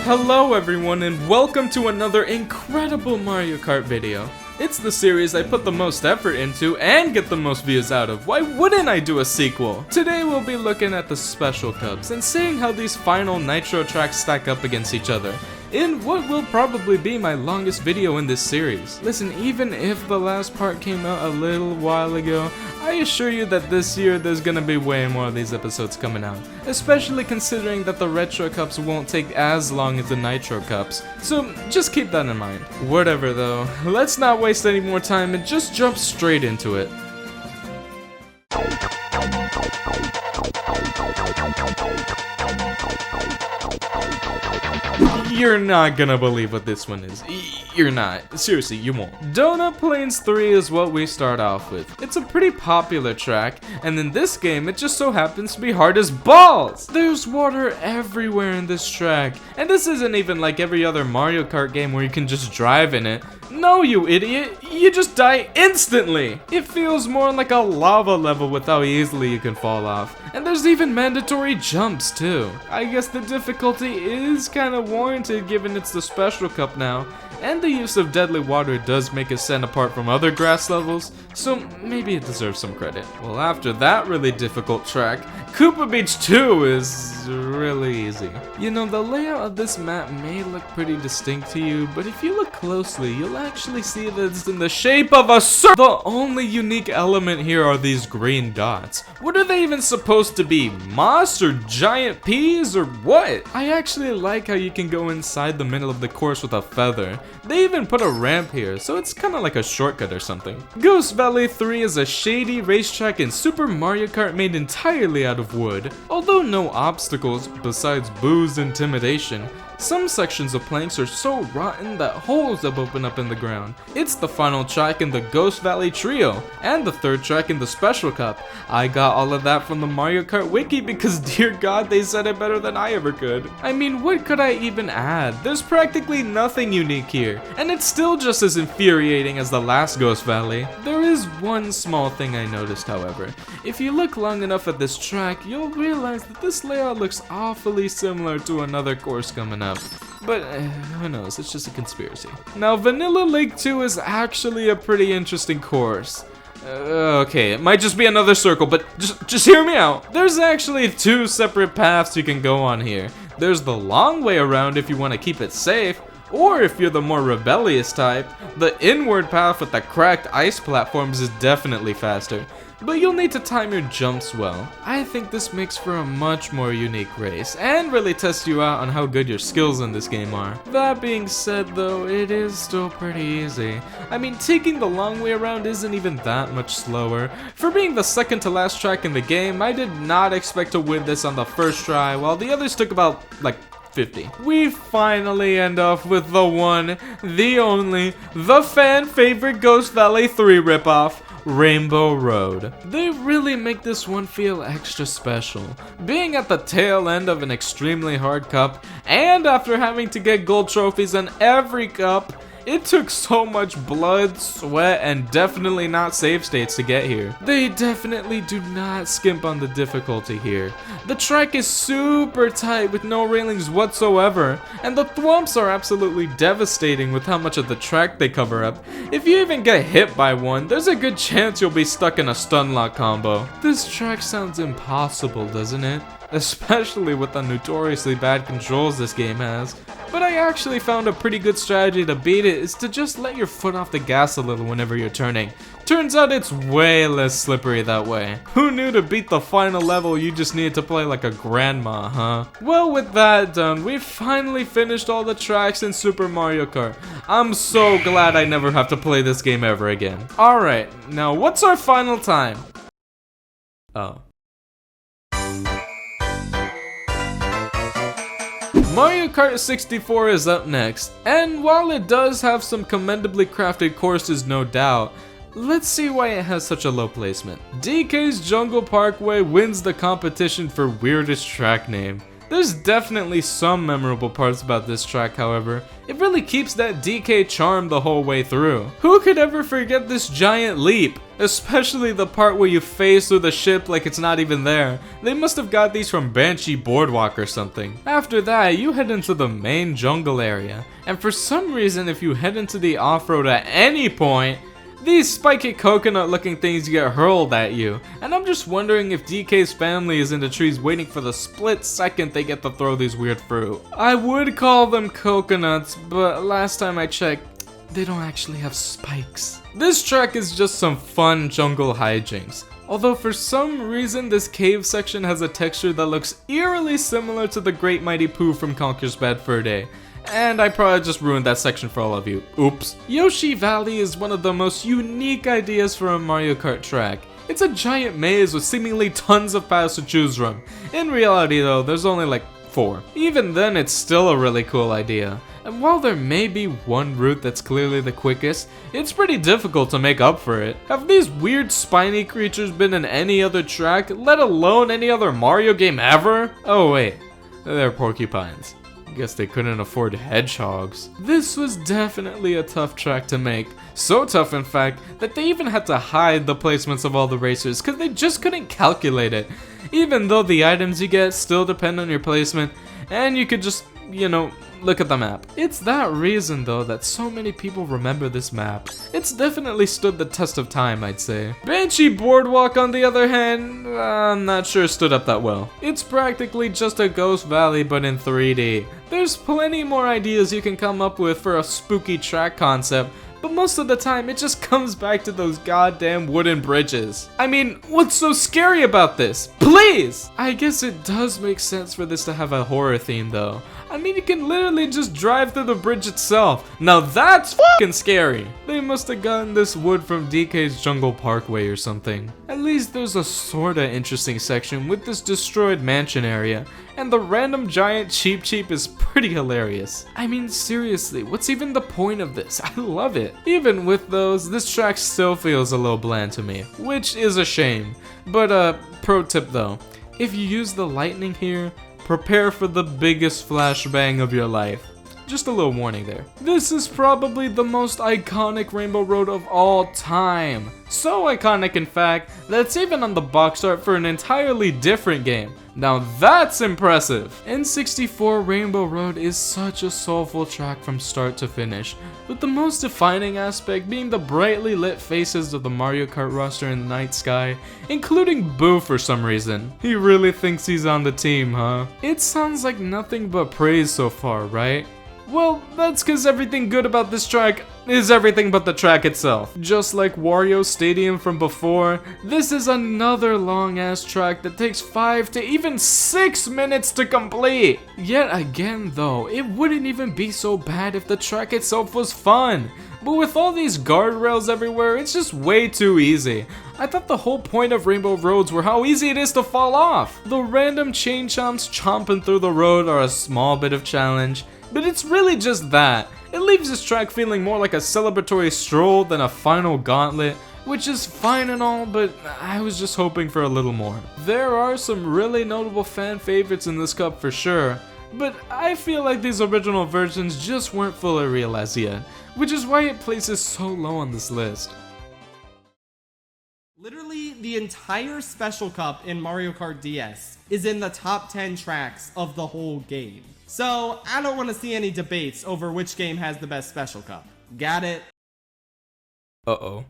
Hello everyone and welcome to another incredible Mario Kart video. It's the series I put the most effort into and get the most views out of. Why wouldn't I do a sequel? Today we'll be looking at the Special Cups and seeing how these final Nitro tracks stack up against each other in what will probably be my longest video in this series. Listen, even if the last part came out a little while ago, I assure you that this year there's gonna be way more of these episodes coming out, especially considering that the Retro Cups won't take as long as the Nitro Cups, so just keep that in mind. Whatever though, let's not waste any more time and just jump straight into it. You're not gonna believe what this one is. You're not. Seriously, you won't. Donut Plains 3 is what we start off with. It's a pretty popular track, and in this game, it just so happens to be hard as balls! There's water everywhere in this track, and this isn't even like every other Mario Kart game where you can just drive in it. No, you idiot! You just die instantly! It feels more like a lava level with how easily you can fall off. And there's even mandatory jumps too. I guess the difficulty is kinda warranted given it's the Special Cup now. And the use of deadly water does make it stand apart from other grass levels, so maybe it deserves some credit. Well, after that really difficult track, Koopa Beach 2 is really easy. You know, the layout of this map may look pretty distinct to you, but if you look closely, you'll actually see that it's in the shape of a circle. The only unique element here are these green dots. What are they even supposed to be? Moss or giant peas or what? I actually like how you can go inside the middle of the course with a feather. They even put a ramp here, so it's kinda like a shortcut or something. Ghost Valley 3 is a shady racetrack in Super Mario Kart made entirely out of wood. Although no obstacles besides Boo's intimidation, some sections of planks are so rotten that holes have opened up in the ground. It's the final track in the Ghost Valley Trio, and the third track in the Special Cup. I got all of that from the Mario Kart Wiki because dear god they said it better than I ever could. I mean, what could I even add? There's practically nothing unique here, and it's still just as infuriating as the last Ghost Valley. There is one small thing I noticed, however. If you look long enough at this track, you'll realize that this layout looks awfully similar to another course coming up. But who knows, it's just a conspiracy. Now, Vanilla Lake 2 is actually a pretty interesting course. Okay, it might just be another circle, but just hear me out. There's actually two separate paths you can go on here. There's the long way around if you want to keep it safe, or if you're the more rebellious type, the inward path with the cracked ice platforms is definitely faster. But you'll need to time your jumps well. I think this makes for a much more unique race, and really tests you out on how good your skills in this game are. That being said though, it is still pretty easy. I mean, taking the long way around isn't even that much slower. For being the second to last track in the game, I did not expect to win this on the first try, while the others took about, like, 50. We finally end off with the one, the only, the fan favorite Ghost Valley 3 ripoff, Rainbow Road. They really make this one feel extra special. Being at the tail end of an extremely hard cup, and after having to get gold trophies in every cup, it took so much blood, sweat, and definitely not save states to get here. They definitely do not skimp on the difficulty here. The track is super tight with no railings whatsoever, and the thwomps are absolutely devastating with how much of the track they cover up. If you even get hit by one, there's a good chance you'll be stuck in a stun lock combo. This track sounds impossible, doesn't it? Especially with the notoriously bad controls this game has. But I actually found a pretty good strategy to beat it is to just let your foot off the gas a little whenever you're turning. Turns out it's way less slippery that way. Who knew to beat the final level you just needed to play like a grandma, huh? Well, with that done, we've finally finished all the tracks in Super Mario Kart. I'm so glad I never have to play this game ever again. Alright, now what's our final time? Oh. Mario Kart 64 is up next, and while it does have some commendably crafted courses no doubt, let's see why it has such a low placement. DK's Jungle Parkway wins the competition for weirdest track name. There's definitely some memorable parts about this track, however. It really keeps that DK charm the whole way through. Who could ever forget this giant leap? Especially the part where you phase through the ship like it's not even there. They must have got these from Banshee Boardwalk or something. After that, you head into the main jungle area. And for some reason, if you head into the off-road at any point, these spiky coconut looking things get hurled at you, and I'm just wondering if DK's family is in the trees waiting for the split second they get to throw these weird fruit. I would call them coconuts, but last time I checked, they don't actually have spikes. This track is just some fun jungle hijinks. Although for some reason this cave section has a texture that looks eerily similar to the Great Mighty Pooh from Conker's Bad Fur Day. And I probably just ruined that section for all of you. Oops. Yoshi Valley is one of the most unique ideas for a Mario Kart track. It's a giant maze with seemingly tons of paths to choose from. In reality though, there's only like 4. Even then, it's still a really cool idea. And while there may be one route that's clearly the quickest, it's pretty difficult to make up for it. Have these weird spiny creatures been in any other track, let alone any other Mario game ever? Oh wait, they're porcupines. Guess they couldn't afford hedgehogs. This was definitely a tough track to make. So tough in fact, that they even had to hide the placements of all the racers because they just couldn't calculate it. Even though the items you get still depend on your placement, and you could just, look at the map. It's that reason though that so many people remember this map. It's definitely stood the test of time, I'd say. Banshee Boardwalk on the other hand, I'm not sure stood up that well. It's practically just a Ghost Valley but in 3D. There's plenty more ideas you can come up with for a spooky track concept, but most of the time it just comes back to those goddamn wooden bridges. I mean, what's so scary about this? Please! I guess it does make sense for this to have a horror theme though. I mean, you can literally just drive through the bridge itself. Now that's fucking scary. They must have gotten this wood from DK's Jungle Parkway or something. At least there's a sorta interesting section with this destroyed mansion area. And the random giant Cheep Cheep is pretty hilarious. I mean, seriously, what's even the point of this? I love it. Even with those, this track still feels a little bland to me, which is a shame. But pro tip though, if you use the lightning here, prepare for the biggest flashbang of your life. Just a little warning there. This is probably the most iconic Rainbow Road of all time. So iconic in fact, that it's even on the box art for an entirely different game. Now that's impressive! N64 Rainbow Road is such a soulful track from start to finish, with the most defining aspect being the brightly lit faces of the Mario Kart roster in the night sky, including Boo for some reason. He really thinks he's on the team, huh? It sounds like nothing but praise so far, right? Well, that's cause everything good about this track is everything but the track itself. Just like Wario Stadium from before, this is another long ass track that takes 5 to even 6 minutes to complete. Yet again though, it wouldn't even be so bad if the track itself was fun. But with all these guardrails everywhere, it's just way too easy. I thought the whole point of Rainbow Roads were how easy it is to fall off. The random chain chomps chomping through the road are a small bit of challenge, but it's really just that. It leaves this track feeling more like a celebratory stroll than a final gauntlet, which is fine and all, but I was just hoping for a little more. There are some really notable fan favorites in this cup for sure, but I feel like these original versions just weren't fully realized yet, which is why it places so low on this list. Literally, the entire Special Cup in Mario Kart DS is in the top 10 tracks of the whole game. So, I don't want to see any debates over which game has the best Special Cup. Got it? Uh-oh.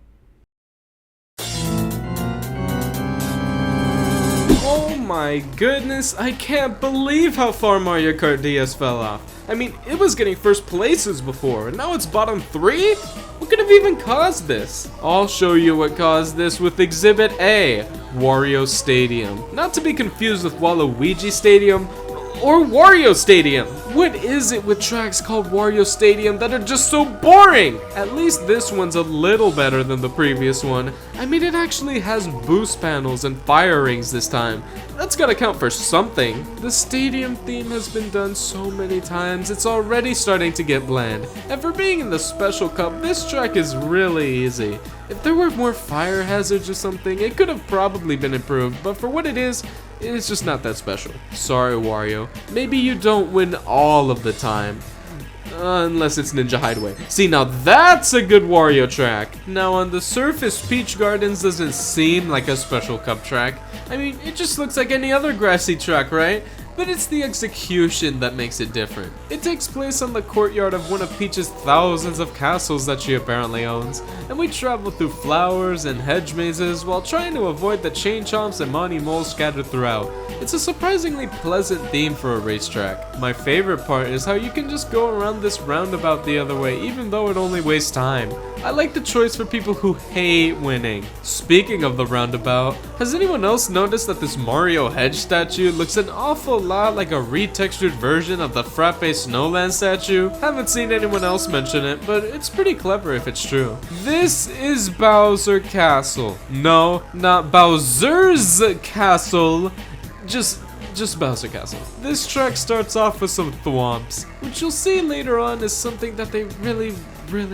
Oh my goodness, I can't believe how far Mario Kart DS fell off. I mean, it was getting first places before, and now it's bottom 3? What could have even caused this? I'll show you what caused this with Exhibit A, Wario Stadium. Not to be confused with Waluigi Stadium, or Wario Stadium. What is it with tracks called Wario Stadium that are just so boring? At least this one's a little better than the previous one. I mean, it actually has boost panels and fire rings this time. That's gotta count for something. The stadium theme has been done so many times, it's already starting to get bland. And for being in the Special Cup, this track is really easy. If there were more fire hazards or something, it could have probably been improved, but for what it is, it's just not that special. Sorry, Wario. Maybe you don't win all of the time. Unless it's Ninja Hideaway. See, now that's a good Wario track. Now on the surface, Peach Gardens doesn't seem like a special cup track. I mean, it just looks like any other grassy track, right? But it's the execution that makes it different. It takes place on the courtyard of one of Peach's thousands of castles that she apparently owns, and we travel through flowers and hedge mazes while trying to avoid the chain chomps and money moles scattered throughout. It's a surprisingly pleasant theme for a racetrack. My favorite part is how you can just go around this roundabout the other way even though it only wastes time. I like the choice for people who hate winning. Speaking of the roundabout, has anyone else noticed that this Mario hedge statue looks an awful lot like a retextured version of the Frappe Snowland statue? Haven't seen anyone else mention it, but it's pretty clever if it's true. This is Bowser Castle. No, not Bowser's Castle. Just Bowser Castle. This track starts off with some thwomps, which you'll see later on is something that they really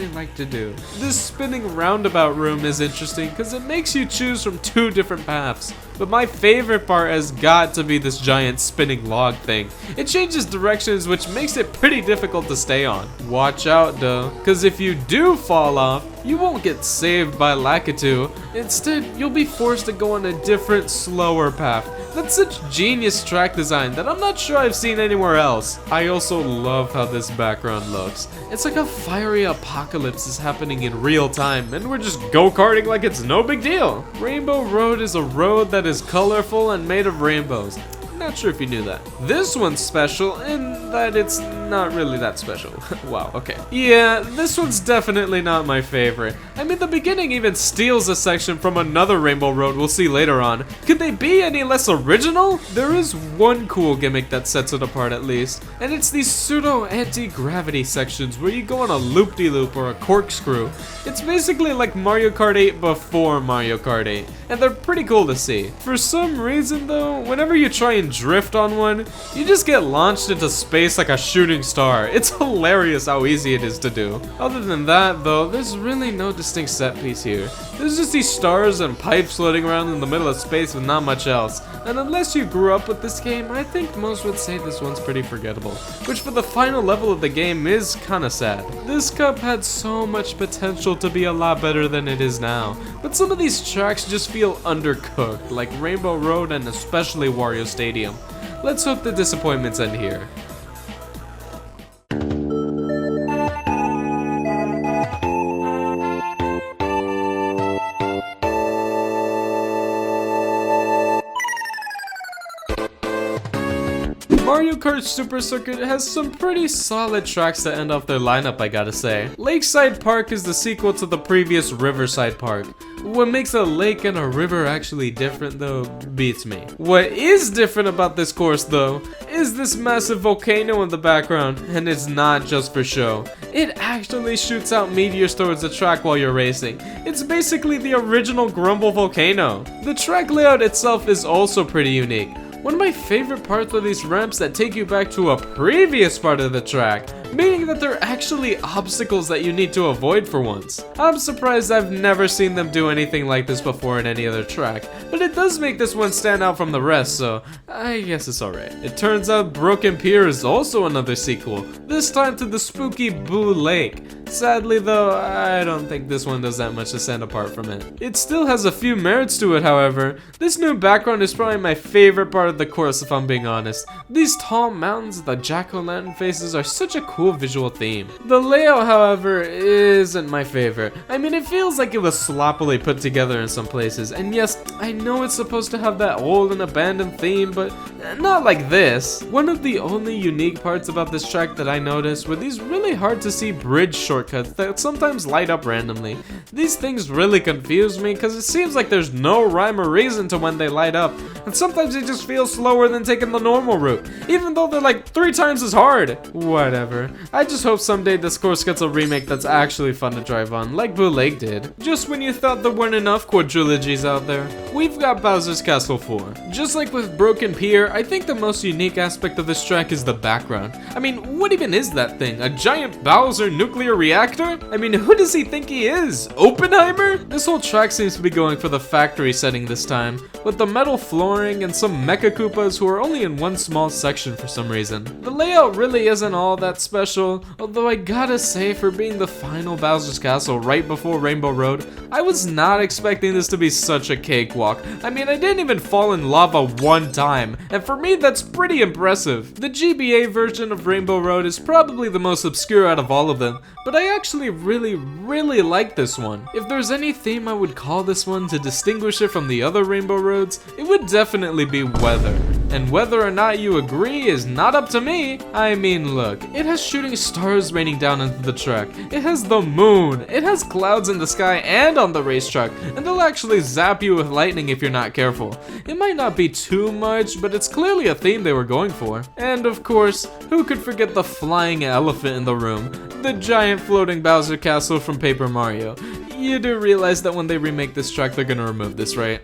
like to do. This spinning roundabout room is interesting because it makes you choose from two different paths. But my favorite part has got to be this giant spinning log thing. It changes directions, which makes it pretty difficult to stay on. Watch out though, because if you do fall off, you won't get saved by Lakitu. Instead, you'll be forced to go on a different, slower path. That's such genius track design that I'm not sure I've seen anywhere else. I also love how this background looks. It's like a fiery apocalypse is happening in real time, and we're just go-karting like it's no big deal. Rainbow Road is a road that is colorful and made of rainbows. Not sure if you knew that. This one's special in that it's not really that special. Wow, okay. Yeah, this one's definitely not my favorite. I mean, the beginning even steals a section from another Rainbow Road we'll see later on. Could they be any less original? There is one cool gimmick that sets it apart at least, and it's these pseudo anti-gravity sections where you go on a loop-de-loop or a corkscrew. It's basically like Mario Kart 8 before Mario Kart 8, and they're pretty cool to see. For some reason though, whenever you try and drift on one, you just get launched into space like a shooting star. It's hilarious how easy it is to do. Other than that though, there's really no distinct set piece here. There's just these stars and pipes floating around in the middle of space with not much else. And unless you grew up with this game, I think most would say this one's pretty forgettable. Which for the final level of the game is kinda sad. This cup had so much potential to be a lot better than it is now. But some of these tracks just feel undercooked, like Rainbow Road and especially Wario Stadium. Let's hope the disappointments end here. Mario Kart Super Circuit has some pretty solid tracks to end off their lineup, I gotta say. Lakeside Park is the sequel to the previous Riverside Park. What makes a lake and a river actually different though beats me. What is different about this course though is this massive volcano in the background, and it's not just for show. It actually shoots out meteors towards the track while you're racing. It's basically the original Grumble volcano. The track layout itself is also pretty unique. One of my favorite parts are these ramps that take you back to a previous part of the track, meaning that they're actually obstacles that you need to avoid for once. I'm surprised I've never seen them do anything like this before in any other track, but it does make this one stand out from the rest, so I guess it's alright. It turns out Broken Pier is also another sequel, this time to the spooky Boo Lake. Sadly though, I don't think this one does that much to stand apart from it. It still has a few merits to it, however. This new background is probably my favorite part of the course if I'm being honest. These tall mountains with the jack-o'-lantern faces are such a cool visual theme. The layout, however, isn't my favorite. I mean, it feels like it was sloppily put together in some places, and yes, I know it's supposed to have that old and abandoned theme, but not like this. One of the only unique parts about this track that I noticed were these really hard to see bridge shortcuts that sometimes light up randomly. These things really confuse me because it seems like there's no rhyme or reason to when they light up, and sometimes they just feel slower than taking the normal route, even though they're like 3 times as hard. Whatever. I just hope someday this course gets a remake that's actually fun to drive on, like Boo Lake did. Just when you thought there weren't enough quadrilogies out there, we've got Bowser's Castle 4. Just like with Broken Pier, I think the most unique aspect of this track is the background. I mean, what even is that thing? A giant Bowser nuclear reactor? reactor? I mean, who does he think he is? Oppenheimer? This whole track seems to be going for the factory setting this time, with the metal flooring and some Mecha Koopas who are only in one small section for some reason. The layout really isn't all that special, although I gotta say, for being the final Bowser's Castle right before Rainbow Road, I was not expecting this to be such a cakewalk. I mean, I didn't even fall in lava one time, and for me that's pretty impressive. The GBA version of Rainbow Road is probably the most obscure out of all of them, but I actually really like this one. If there's any theme I would call this one to distinguish it from the other Rainbow Roads, it would definitely be weather. And whether or not you agree is not up to me. I mean, look, it has shooting stars raining down into the track, it has the moon, it has clouds in the sky and on the racetrack, and they'll actually zap you with lightning if you're not careful. It might not be too much, but it's clearly a theme they were going for. And of course, who could forget the flying elephant in the room? The giant floating Bowser Castle from Paper Mario. You do realize that when they remake this track, they're gonna remove this, right?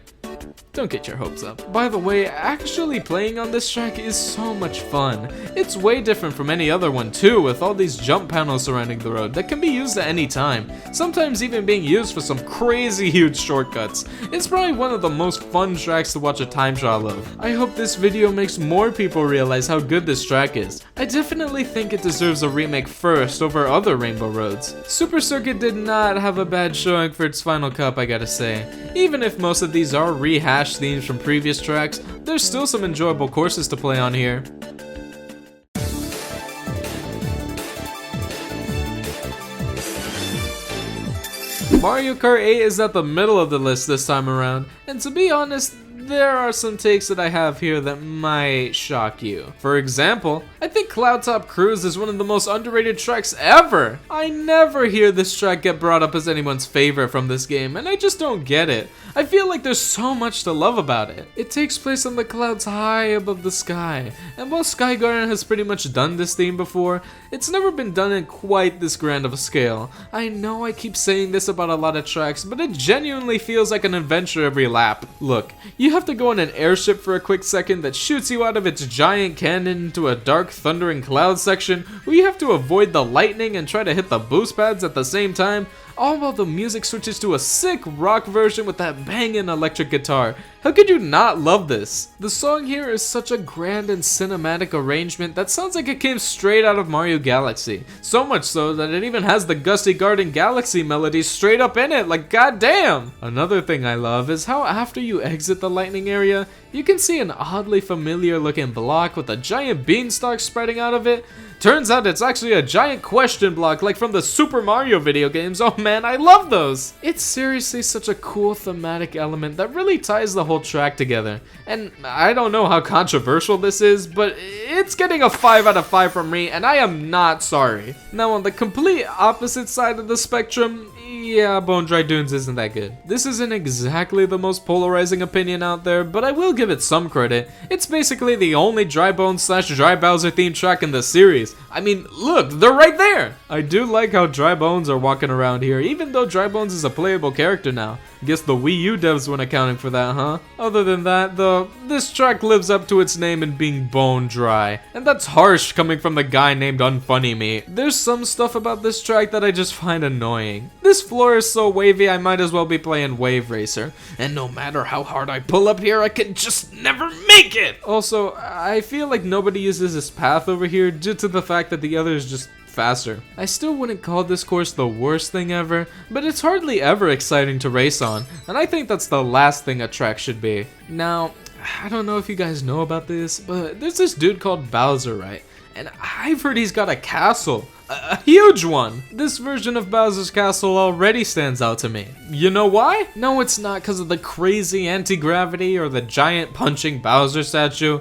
Don't get your hopes up. By the way, actually playing on this track is so much fun. It's way different from any other one too, with all these jump panels surrounding the road that can be used at any time, sometimes even being used for some crazy huge shortcuts. It's probably one of the most fun tracks to watch a time trial of. I hope this video makes more people realize how good this track is. I definitely think it deserves a remake first over other Rainbow Roads. Super Circuit did not have a bad showing for its final cup, I gotta say. Even if most of these are rehashed themes from previous tracks, there's still some enjoyable courses to play on here. Mario Kart 8 is at the middle of the list this time around, and to be honest, there are some takes that I have here that might shock you. For example, I think Cloud Top Cruise is one of the most underrated tracks ever. I never hear this track get brought up as anyone's favorite from this game, and I just don't get it. I feel like there's so much to love about it. It takes place on the clouds high above the sky, and while Sky Garden has pretty much done this theme before, it's never been done in quite this grand of a scale. I know I keep saying this about a lot of tracks, but it genuinely feels like an adventure every lap. Look, you have to go in an airship for a quick second that shoots you out of its giant cannon into a dark thundering cloud section where you have to avoid the lightning and try to hit the boost pads at the same time, all while the music switches to a sick rock version with that banging electric guitar. How could you not love this? The song here is such a grand and cinematic arrangement that sounds like it came straight out of Mario Galaxy. So much so that it even has the Gusty Garden Galaxy melody straight up in it, like goddamn! Another thing I love is how after you exit the lightning area, you can see an oddly familiar looking block with a giant beanstalk spreading out of it. Turns out it's actually a giant question block like from the Super Mario video games. Oh man, I love those! It's seriously such a cool thematic element that really ties the whole track together. And I don't know how controversial this is, but it's getting a 5 out of 5 from me, and I am not sorry. Now on the complete opposite side of the spectrum, yeah, Bone Dry Dunes isn't that good. This isn't exactly the most polarizing opinion out there, but I will give it some credit. It's basically the only Dry Bones / Dry Bowser themed track in the series. I mean, look, they're right there! I do like how Dry Bones are walking around here, even though Dry Bones is a playable character now. Guess the Wii U devs weren't accounting for that, huh? Other than that, though, this track lives up to its name in being bone dry. And that's harsh coming from the guy named Unfunny Me. There's some stuff about this track that I just find annoying. This floor is so wavy I might as well be playing Wave Racer. And no matter how hard I pull up here, I can just never make it! Also, I feel like nobody uses this path over here due to the fact that the other is just faster. I still wouldn't call this course the worst thing ever, but it's hardly ever exciting to race on, and I think that's the last thing a track should be. Now, I don't know if you guys know about this, but there's this dude called Bowser, right? And I've heard he's got a castle. A huge one! This version of Bowser's Castle already stands out to me. You know why? No, it's not because of the crazy anti-gravity or the giant punching Bowser statue.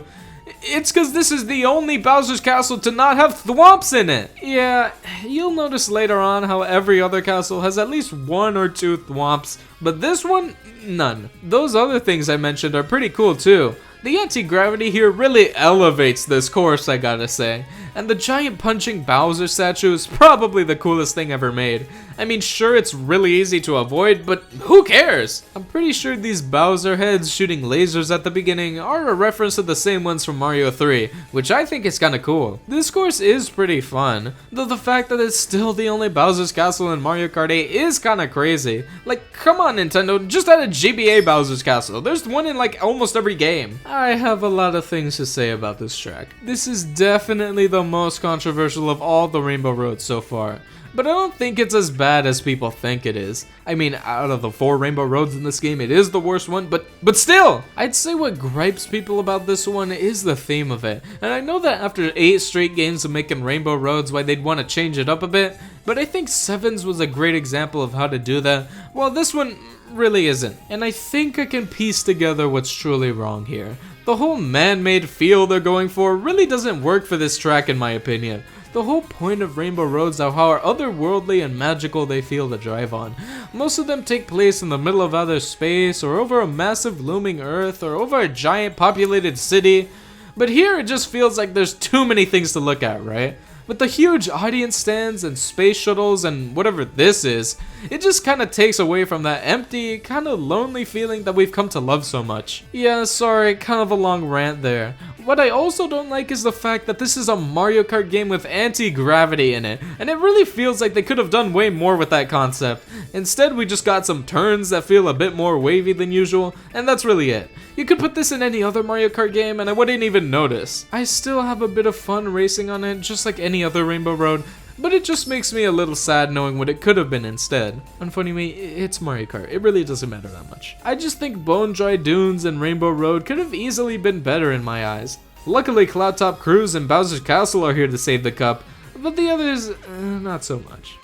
It's because this is the only Bowser's Castle to not have thwomps in it. Yeah, you'll notice later on how every other castle has at least 1 or 2 thwomps, but this one, none. Those other things I mentioned are pretty cool too. The anti-gravity here really elevates this course, I gotta say. And the giant punching Bowser statue is probably the coolest thing ever made. I mean, sure, it's really easy to avoid, but who cares? I'm pretty sure these Bowser heads shooting lasers at the beginning are a reference to the same ones from Mario 3, which I think is kinda cool. This course is pretty fun, though the fact that it's still the only Bowser's Castle in Mario Kart 8 is kinda crazy. Like, come on Nintendo, just add a GBA Bowser's Castle. There's one in like almost every game. I have a lot of things to say about this track. This is definitely the most controversial of all the Rainbow Roads so far, but I don't think it's as bad as people think it is. I mean, out of the 4 Rainbow Roads in this game, it is the worst one, but still! I'd say what gripes people about this one is the theme of it. And I know that after 8 straight games of making Rainbow Roads, why they'd want to change it up a bit, but I think 7's was a great example of how to do that, while this one really isn't. And I think I can piece together what's truly wrong here. The whole man-made feel they're going for really doesn't work for this track in my opinion. The whole point of Rainbow Roads are how otherworldly and magical they feel to drive on. Most of them take place in the middle of outer space, or over a massive looming earth, or over a giant populated city. But here it just feels like there's too many things to look at, right? With the huge audience stands and space shuttles and whatever this is, it just kinda takes away from that empty, kinda lonely feeling that we've come to love so much. Yeah, sorry, kind of a long rant there. What I also don't like is the fact that this is a Mario Kart game with anti-gravity in it, and it really feels like they could have done way more with that concept. Instead, we just got some turns that feel a bit more wavy than usual, and that's really it. You could put this in any other Mario Kart game and I wouldn't even notice. I still have a bit of fun racing on it, just like any other Rainbow Road, but it just makes me a little sad knowing what it could have been instead. Unfunny me, it's Mario Kart, it really doesn't matter that much. I just think Bone Dry Dunes and Rainbow Road could have easily been better in my eyes. Luckily, Cloud Top Cruise and Bowser's Castle are here to save the cup, but the others, not so much.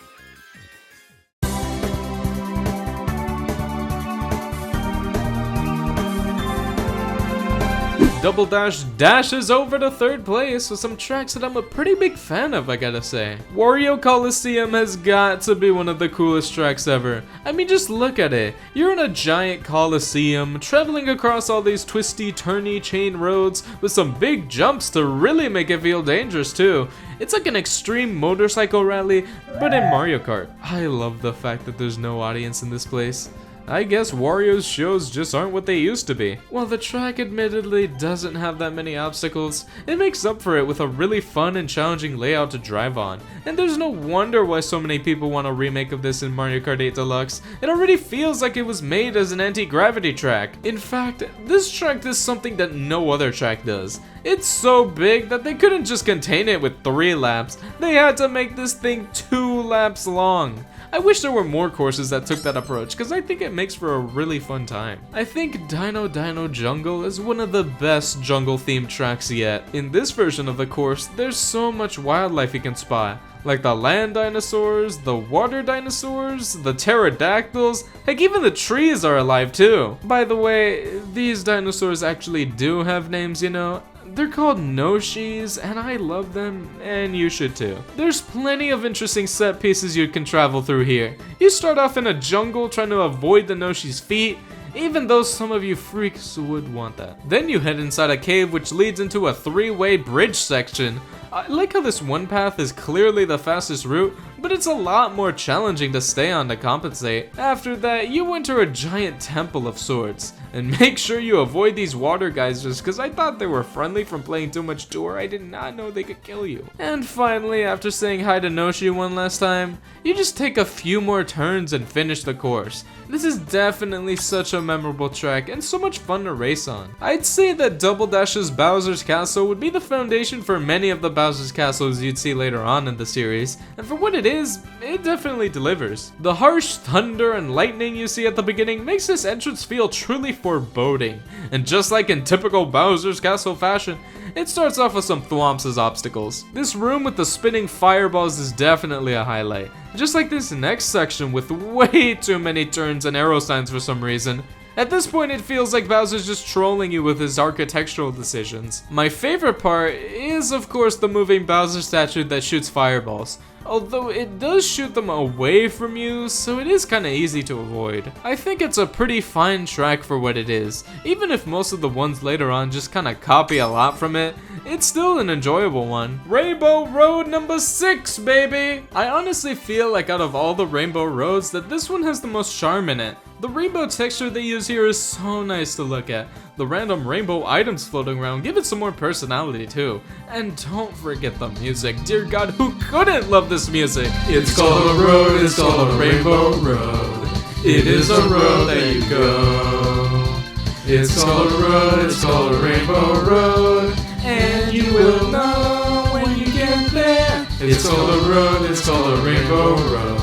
Double Dash dashes over to 3rd place with some tracks that I'm a pretty big fan of, I gotta say. Wario Coliseum has got to be one of the coolest tracks ever. I mean, just look at it. You're in a giant coliseum, traveling across all these twisty, turny chain roads with some big jumps to really make it feel dangerous too. It's like an extreme motorcycle rally, but in Mario Kart. I love the fact that there's no audience in this place. I guess Wario's shows just aren't what they used to be. While the track admittedly doesn't have that many obstacles, it makes up for it with a really fun and challenging layout to drive on. And there's no wonder why so many people want a remake of this in Mario Kart 8 Deluxe. It already feels like it was made as an anti-gravity track. In fact, this track does something that no other track does. It's so big that they couldn't just contain it with 3 laps. They had to make this thing 2 laps long. I wish there were more courses that took that approach, because I think it makes for a really fun time. I think Dino Dino Jungle is one of the best jungle themed tracks yet. In this version of the course, there's so much wildlife you can spot. Like the land dinosaurs, the water dinosaurs, the pterodactyls, heck even the trees are alive too. By the way, these dinosaurs actually do have names, you know. They're called Noshis, and I love them, and you should too. There's plenty of interesting set pieces you can travel through here. You start off in a jungle trying to avoid the Noshi's feet, even though some of you freaks would want that. Then you head inside a cave which leads into a 3-way bridge section. I like how this one path is clearly the fastest route, but it's a lot more challenging to stay on to compensate. After that, you enter a giant temple of sorts. And make sure you avoid these water geysers, because I thought they were friendly from playing too much tour. I did not know they could kill you. And finally, after saying hi to Noshi one last time, you just take a few more turns and finish the course. This is definitely such a memorable track and so much fun to race on. I'd say that Double Dash's Bowser's Castle would be the foundation for many of the Bowser's Castles you'd see later on in the series, and for what it is, it definitely delivers. The harsh thunder and lightning you see at the beginning makes this entrance feel truly foreboding, and just like in typical Bowser's Castle fashion, it starts off with some thwomps as obstacles. This room with the spinning fireballs is definitely a highlight, just like this next section with way too many turns and arrow signs for some reason. At this point, it feels like Bowser's just trolling you with his architectural decisions. My favorite part is, of course, the moving Bowser statue that shoots fireballs. Although it does shoot them away from you, so it is kinda easy to avoid. I think it's a pretty fine track for what it is. Even if most of the ones later on just kinda copy a lot from it, it's still an enjoyable one. Rainbow Road number 6, baby! I honestly feel like out of all the Rainbow Roads that this one has the most charm in it. The rainbow texture they use here is so nice to look at. The random rainbow items floating around give it some more personality too. And don't forget the music. Dear God, who couldn't love this music? It's called a road, it's called a rainbow road. It is a road that you go. It's called a road, it's called a rainbow road. And you will know when you get there. It's called a road, it's called a rainbow road.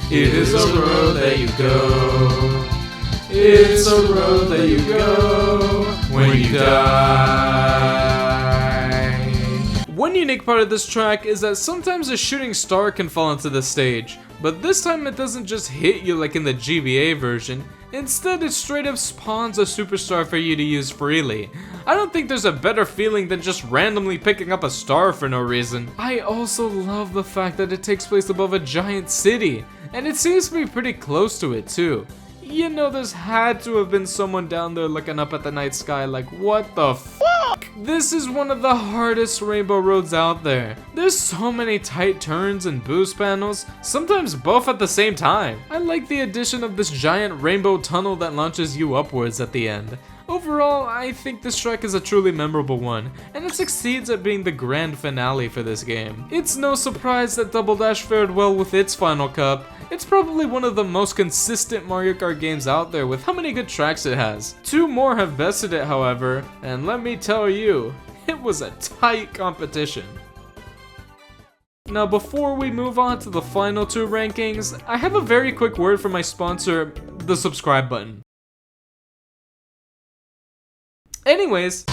It is a road that you go. It's a road that you go when you die. One unique part of this track is that sometimes a shooting star can fall into the stage, but this time it doesn't just hit you like in the GBA version. Instead, it straight up spawns a superstar for you to use freely. I don't think there's a better feeling than just randomly picking up a star for no reason. I also love the fact that it takes place above a giant city, and it seems to be pretty close to it too. You know, there's had to have been someone down there looking up at the night sky like, what the fuck? This is one of the hardest rainbow roads out there. There's so many tight turns and boost panels, sometimes both at the same time. I like the addition of this giant rainbow tunnel that launches you upwards at the end. Overall, I think this track is a truly memorable one, and it succeeds at being the grand finale for this game. It's no surprise that Double Dash fared well with its final cup. It's probably one of the most consistent Mario Kart games out there with how many good tracks it has. 2 more have bested it, however, and let me tell you, it was a tight competition. Now before we move on to the final 2 rankings, I have a very quick word from my sponsor, the subscribe button. Anyways,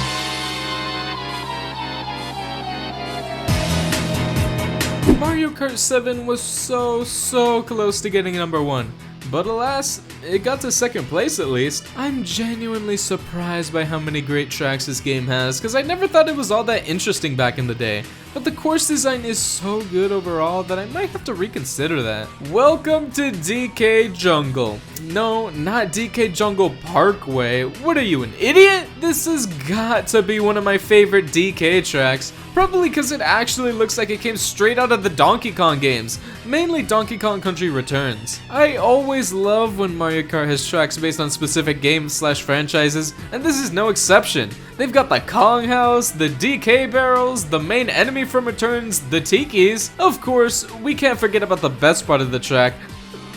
Mario Kart 7 was so close to getting number 1, but alas, it got to 2nd place at least. I'm genuinely surprised by how many great tracks this game has, because I never thought it was all that interesting back in the day. But the course design is so good overall that I might have to reconsider that. Welcome to DK Jungle. No, not DK Jungle Parkway. What are you, an idiot? This has got to be one of my favorite DK tracks. Probably because it actually looks like it came straight out of the Donkey Kong games, mainly Donkey Kong Country Returns. I always love when Mario Kart has tracks based on specific games/franchises, and this is no exception. They've got the Kong House, the DK barrels, the main enemy from Returns, the Tikis. Of course, we can't forget about the best part of the track,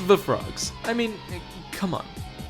the frogs. I mean, come on.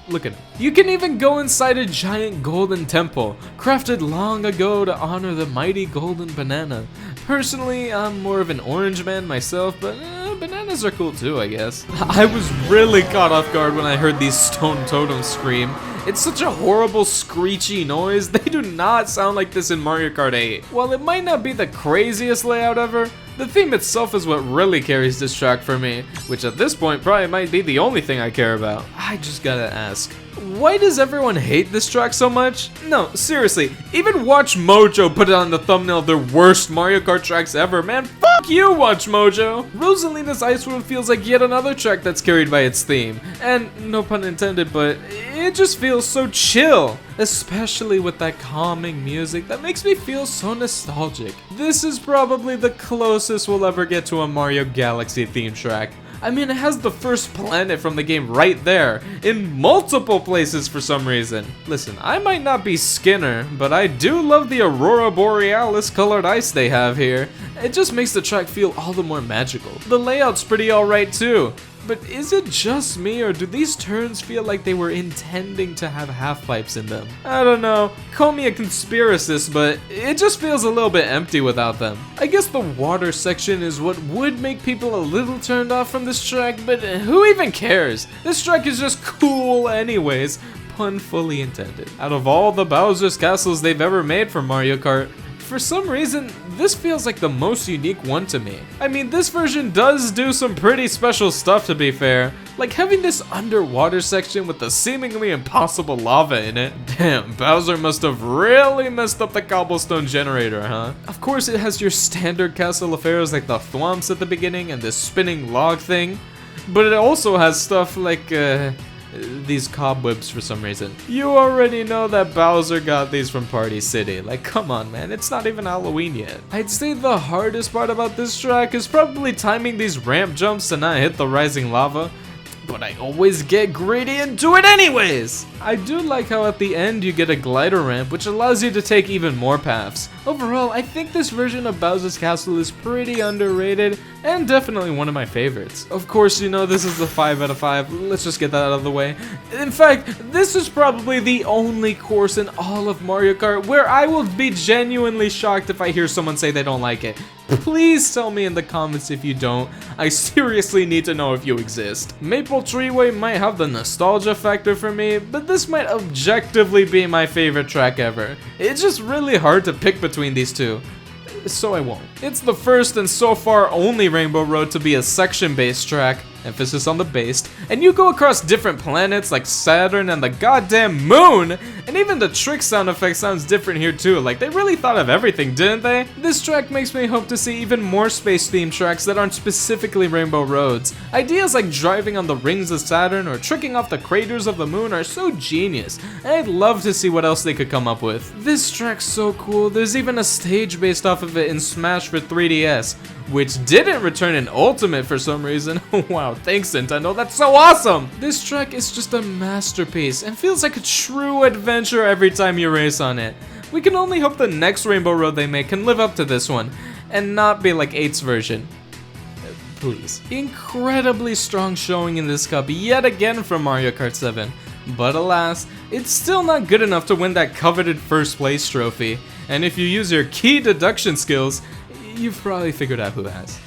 Look at him. You can even go inside a giant golden temple, crafted long ago to honor the mighty golden banana. Personally, I'm more of an orange man myself, but bananas are cool too, I guess. I was really caught off guard when I heard these stone totems scream. It's such a horrible screechy noise. They do not sound like this in Mario Kart 8. While it might not be the craziest layout ever, the theme itself is what really carries this track for me, which at this point probably might be the only thing I care about. I just gotta ask, why does everyone hate this track so much? No, seriously, even Watch Mojo put it on the thumbnail of their worst Mario Kart tracks ever, man. Fuck you, Watch Mojo! Rosalina's Ice World feels like yet another track that's carried by its theme. And, no pun intended, but it just feels so chill. Especially with that calming music that makes me feel so nostalgic. This is probably the closest we'll ever get to a Mario Galaxy theme track. I mean, it has the first planet from the game right there, in multiple places for some reason. Listen, I might not be Skinner, but I do love the Aurora Borealis colored ice they have here. It just makes the track feel all the more magical. The layout's pretty alright too. But is it just me, or do these turns feel like they were intending to have half-pipes in them? I don't know, call me a conspiracist, but it just feels a little bit empty without them. I guess the water section is what would make people a little turned off from this track, but who even cares? This track is just cool anyways, pun fully intended. Out of all the Bowser's castles they've ever made for Mario Kart, for some reason, this feels like the most unique one to me. I mean, this version does do some pretty special stuff, to be fair. Like having this underwater section with the seemingly impossible lava in it. Damn, Bowser must have really messed up the cobblestone generator, huh? Of course, it has your standard castle affairs like the thwomps at the beginning and this spinning log thing. But it also has stuff like, these cobwebs for some reason. You already know that Bowser got these from Party City. Like, come on, man, it's not even Halloween yet. I'd say the hardest part about this track is probably timing these ramp jumps to not hit the rising lava. But I always get greedy and do it anyways! I do like how at the end you get a glider ramp, which allows you to take even more paths. Overall, I think this version of Bowser's Castle is pretty underrated, and definitely one of my favorites. Of course, you know this is the 5 out of 5, let's just get that out of the way. In fact, this is probably the only course in all of Mario Kart where I will be genuinely shocked if I hear someone say they don't like it. Please tell me in the comments if you don't. I seriously need to know if you exist. Maple Treeway might have the nostalgia factor for me, but this might objectively be my favorite track ever. It's just really hard to pick between these two, so I won't. It's the first and so far only Rainbow Road to be a section-based track, emphasis on the based, and you go across different planets like Saturn and the goddamn moon, and even the trick sound effect sounds different here too. Like, they really thought of everything, didn't they? This track makes me hope to see even more space-themed tracks that aren't specifically Rainbow Roads. Ideas like driving on the rings of Saturn or tricking off the craters of the moon are so genius, and I'd love to see what else they could come up with. This track's so cool, there's even a stage based off of it in Smash for 3DS, which didn't return in Ultimate for some reason. Wow, thanks Nintendo, that's so awesome! This track is just a masterpiece and feels like a true adventure every time you race on it. We can only hope the next Rainbow Road they make can live up to this one, and not be like 8's version. Please. Incredibly strong showing in this cup yet again from Mario Kart 7. But alas, it's still not good enough to win that coveted first place trophy. And if you use your key deduction skills, you've probably figured out who has.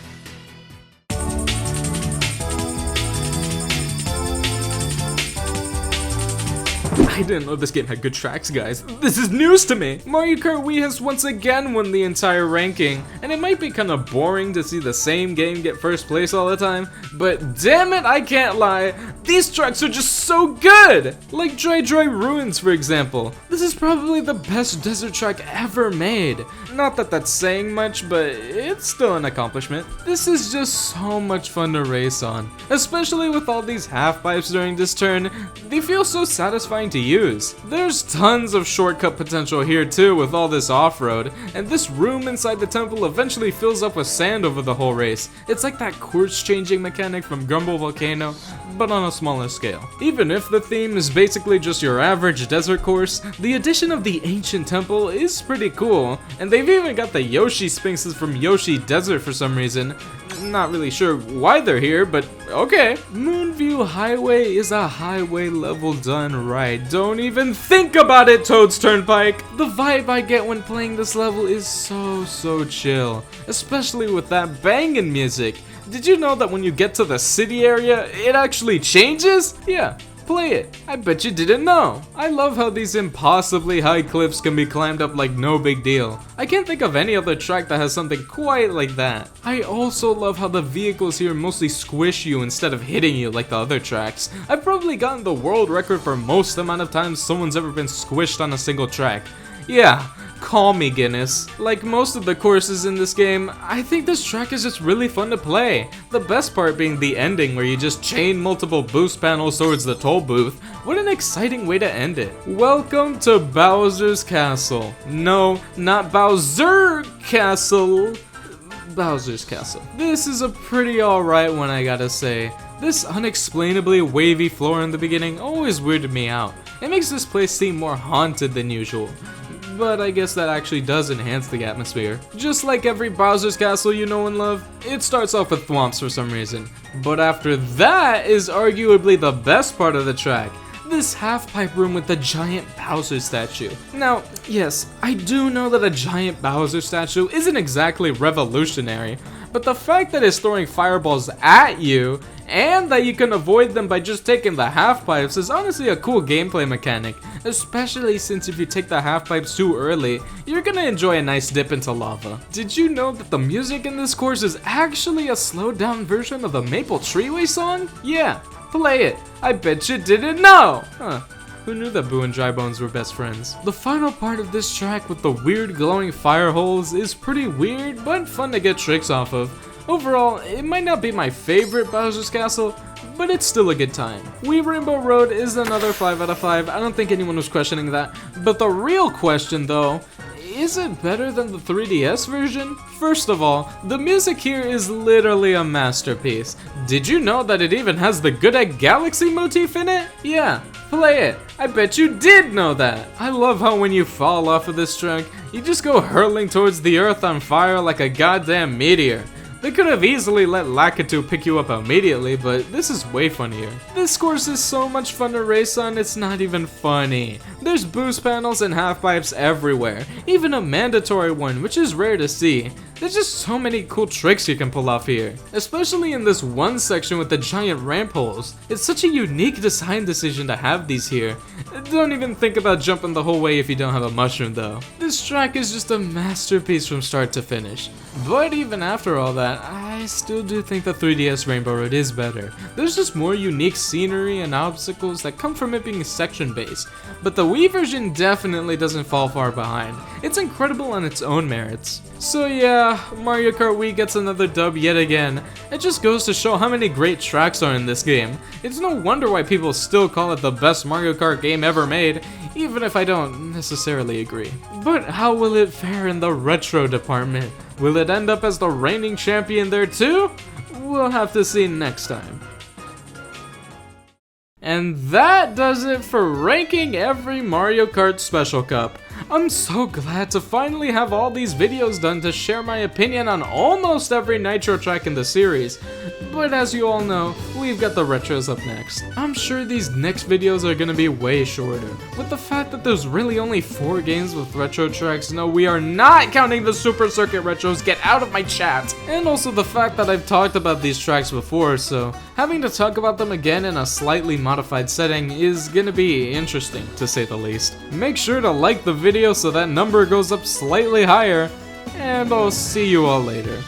I didn't know this game had good tracks, guys. This is news to me! Mario Kart Wii has once again won the entire ranking, and it might be kinda boring to see the same game get first place all the time, but damn it, I can't lie, these tracks are just so good! Like Dry Dry Ruins, for example. This is probably the best desert track ever made. Not that that's saying much, but it's still an accomplishment. This is just so much fun to race on, especially with all these half pipes during this turn. They feel so satisfying to use. There's tons of shortcut potential here too with all this off-road, and this room inside the temple eventually fills up with sand over the whole race. It's like that course changing mechanic from Grumble Volcano, but on a smaller scale. Even if the theme is basically just your average desert course, the addition of the ancient temple is pretty cool, and they've even got the Yoshi Sphinxes from Yoshi Desert for some reason. Not really sure why they're here, but okay. Moonview Highway is a highway level done right. Don't even think about it, Toad's Turnpike! The vibe I get when playing this level is so chill, especially with that bangin' music. Did you know that when you get to the city area, it actually changes? Yeah. Play it. I bet you didn't know. I love how these impossibly high cliffs can be climbed up like no big deal. I can't think of any other track that has something quite like that. I also love how the vehicles here mostly squish you instead of hitting you like the other tracks. I've probably gotten the world record for most amount of times someone's ever been squished on a single track. Yeah. Call me Guinness. Like most of the courses in this game, I think this track is just really fun to play. The best part being the ending where you just chain multiple boost panels towards the toll booth. What an exciting way to end it. Welcome to Bowser's Castle. No, not Bowser Castle. Bowser's Castle. This is a pretty alright one, I gotta say. This unexplainably wavy floor in the beginning always weirded me out. It makes this place seem more haunted than usual. But I guess that actually does enhance the atmosphere. Just like every Bowser's Castle you know and love, it starts off with thwomps for some reason. But after that is arguably the best part of the track. This half-pipe room with the giant Bowser statue. Now, yes, I do know that a giant Bowser statue isn't exactly revolutionary. but the fact that it's throwing fireballs at you and that you can avoid them by just taking the half pipes is honestly a cool gameplay mechanic, especially since if you take the half pipes too early, you're gonna enjoy a nice dip into lava. Did you know that the music in this course is actually a slowed down version of the Maple Treeway song? Yeah, play it. I bet you didn't know! Huh. Who knew that Boo and Dry Bones were best friends? The final part of this track with the weird glowing fire holes is pretty weird, but fun to get tricks off of. Overall, it might not be my favorite Bowser's Castle, but it's still a good time. Wii Rainbow Road is another 5 out of 5, I don't think anyone was questioning that. But the real question though, is it better than the 3DS version? First of all, the music here is literally a masterpiece. Did you know that it even has the Good Egg Galaxy motif in it? Yeah, play it. I bet you did know that. I love how when you fall off of this track, you just go hurtling towards the earth on fire like a goddamn meteor. They could have easily let Lakitu pick you up immediately, but this is way funnier. This course is so much fun to race on, it's not even funny. There's boost panels and half pipes everywhere, even a mandatory one, which is rare to see. There's just so many cool tricks you can pull off here, especially in this one section with the giant ramp holes. It's such a unique design decision to have these here. Don't even think about jumping the whole way if you don't have a mushroom though. This track is just a masterpiece from start to finish. But even after all that, I still do think the 3DS Rainbow Road is better. There's just more unique scenery and obstacles that come from it being section based, but the Wii version definitely doesn't fall far behind. It's incredible on its own merits. So yeah, Mario Kart Wii gets another dub yet again. It just goes to show how many great tracks are in this game. It's no wonder why people still call it the best Mario Kart game ever made, even if I don't necessarily agree. But how will it fare in the retro department? Will it end up as the reigning champion there too? We'll have to see next time. And that does it for ranking every Mario Kart Special Cup. I'm so glad to finally have all these videos done to share my opinion on almost every Nitro track in the series. But as you all know, we've got the retros up next. I'm sure these next videos are gonna be way shorter. With the fact that there's really only 4 games with retro tracks, no, we are not counting the Super Circuit retros, get out of my chat! And also the fact that I've talked about these tracks before, so having to talk about them again in a slightly modified setting is gonna be interesting, to say the least. Make sure to like the video so that number goes up slightly higher, and I'll see you all later.